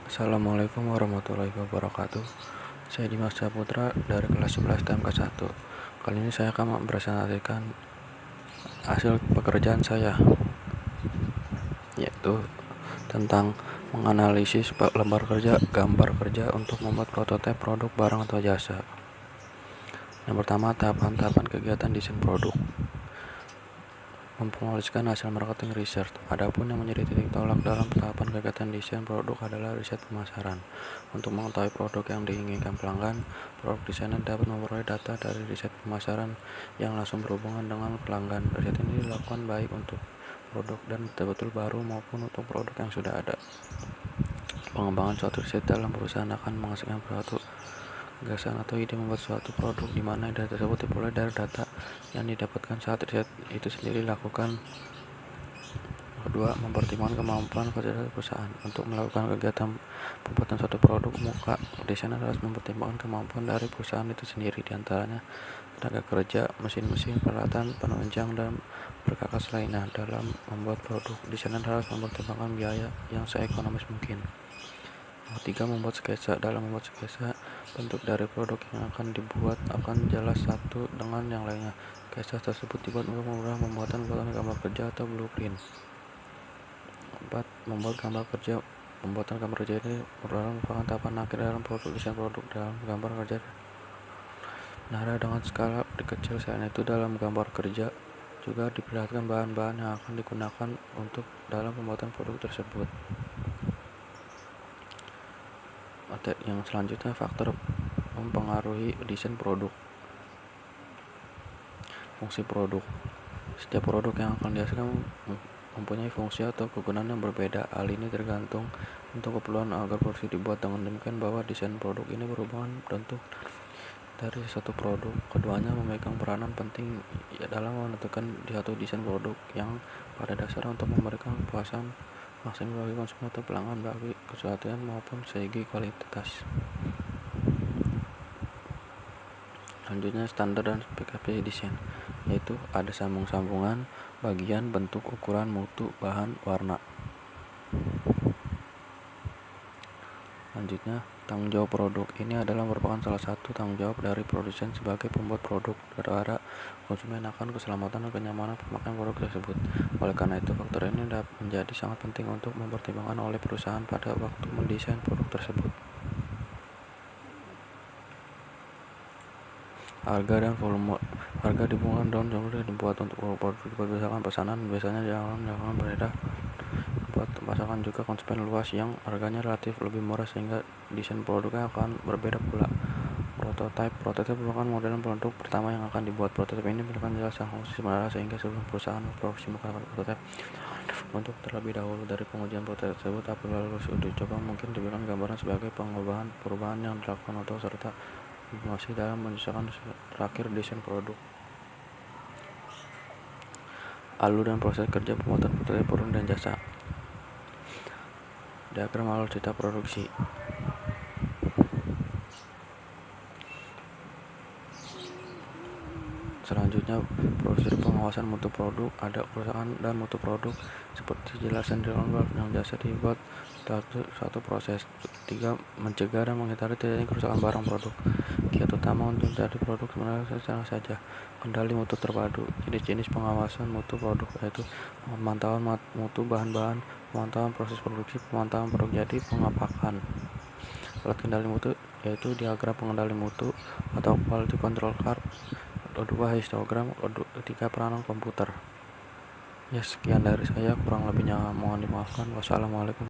Assalamualaikum warahmatullahi wabarakatuh. Saya Dimas Saputra dari kelas 11 TMK 1. Kali ini saya akan mempresentasikan hasil pekerjaan saya, yaitu tentang menganalisis lembar kerja, gambar kerja untuk membuat prototipe produk barang atau jasa. Yang pertama, tahapan-tahapan kegiatan desain produk. Mempromosikan hasil marketing research. Adapun yang menjadi titik tolak dalam tahapan kegiatan desain produk adalah riset pemasaran. Untuk mengetahui produk yang diinginkan pelanggan, produk desainer dapat memperoleh data dari riset pemasaran yang langsung berhubungan dengan pelanggan. Riset ini dilakukan baik untuk produk dan betul-betul baru maupun untuk produk yang sudah ada. Pengembangan suatu riset dalam perusahaan akan menghasilkan suatu gagasan atau ide membuat suatu produk, di mana ide tersebut diperoleh dari data yang didapatkan saat riset itu sendiri dilakukan. Kedua, mempertimbangkan kemampuan kerja perusahaan. Untuk melakukan kegiatan pembuatan suatu produk, desainer harus mempertimbangkan kemampuan dari perusahaan itu sendiri, diantaranya tenaga kerja, mesin-mesin, peralatan, penunjang, dan berbagai lainnya. Dalam membuat produk, desainer harus mempertimbangkan biaya yang seekonomis mungkin. Ketiga, membuat sketsa. Dalam membuat sketsa, bentuk dari produk yang akan dibuat akan jelas satu dengan yang lainnya. Sketsa tersebut dibuat untuk memudahkan pembuatan gambar kerja atau blueprint. 4. Membuat gambar kerja. Pembuatan gambar kerja ini merupakan tahapan akhir dalam produk desain produk. Dalam gambar kerja ada dengan skala kecil. Selain itu, dalam gambar kerja juga diperlihatkan bahan-bahan yang akan digunakan untuk dalam pembuatan produk tersebut. Yang selanjutnya, faktor mempengaruhi desain produk. Fungsi produk. Setiap produk yang akan dihasilkan mempunyai fungsi atau kegunaan yang berbeda. Hal ini tergantung untuk keperluan agar produksi dibuat. Dengan demikian bahwa desain produk ini berhubungan bentuk dari satu produk. Keduanya memegang peranan penting dalam menentukan satu desain produk yang pada dasarnya untuk memberikan kepuasan maksimal bagi konsumen atau pelanggan, bagi kesehatan maupun segi kualitas. Selanjutnya, standar dan spesifikasi desain, yaitu ada sambung-sambungan, bagian, bentuk, ukuran, mutu, bahan, warna. Selanjutnya, tanggung jawab produk. Ini adalah merupakan salah satu tanggung jawab dari produsen sebagai pembuat produk terhadap konsumen akan keselamatan dan kenyamanan pemakaian produk tersebut. Oleh karena itu, faktor ini menjadi sangat penting untuk mempertimbangkan oleh perusahaan pada waktu mendesain produk tersebut. Harga dan volume. Harga dibungkus daun jumlah dibuat untuk produk berdasarkan pesanan, biasanya jangan beredar. Buat pasaran juga konsumen luas yang harganya relatif lebih murah, sehingga desain produknya akan berbeda pula. Prototipe merupakan model produk pertama yang akan dibuat. Prototipe ini merupakan jelas fungsi sebenarnya, sehingga sebelum perusahaan produksi menggunakan prototipe untuk terlebih dahulu dari pengujian prototipe tersebut. Apabila lulus uji coba, mungkin diberikan gambaran sebagai perubahan yang dilakukan atau serta informasi dalam menyusun terakhir desain produk. Alur dan proses kerja pembuatan prototipe produk dan jasa. Diagram alur cerita produksi. Selanjutnya, prosedur pengawasan mutu produk. Ada kerusakan dan mutu produk seperti jelasan di dalam yang jasa dibuat satu proses. 3. Mencegah dan menghindari terjadinya kerusakan barang produk. Kiat utama untuk dari produk sebenarnya saja. Kendali mutu terpadu. Jenis-jenis pengawasan mutu produk, yaitu pemantauan mutu bahan-bahan, pemantauan proses produksi, pemantauan produk jadi, pengapakan. Alat kendali mutu yaitu diagram pengendali mutu atau quality control chart. 2. Histogram. 3. Peranan komputer. Ya, sekian dari saya, kurang lebihnya mohon dimaafkan. Wassalamualaikum.